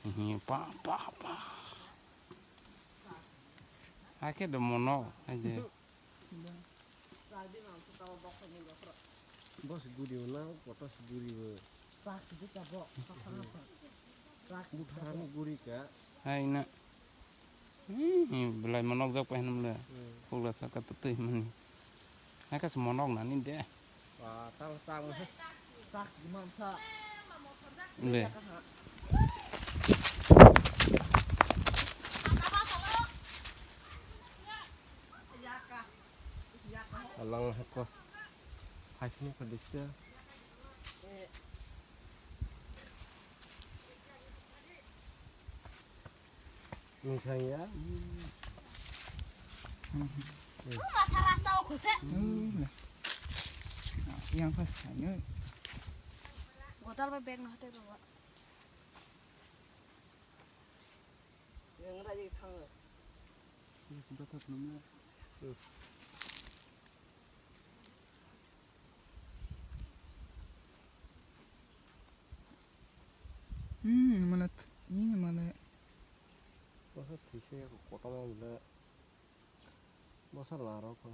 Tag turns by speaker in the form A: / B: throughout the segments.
A: Ini pa. Akhirnya udah mono aja.
B: Bos guri mana? Kota seguri be.
C: Pak itu cabok.
B: Mutarani guri ka.
A: Hai nak. Belai monok jauh pengen mulai. Pulau sakat teteh mani. Mereka semonok nani deh.
B: Wah, tang sang.
C: Pak gimana sa?
A: Boleh.
B: Alang hako. Hai sini pedesnya. Misalnya.
C: Masalah tahu gosek.
D: Yang pas banyak.
C: Botol bebek noh deh bawa. Yang ada di tangga.
D: Sudah tak nomor. Malah ini malah.
B: Masa tisnya kota mau udah. Masa larang kan.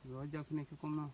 A: Gua ajak nih ke kono.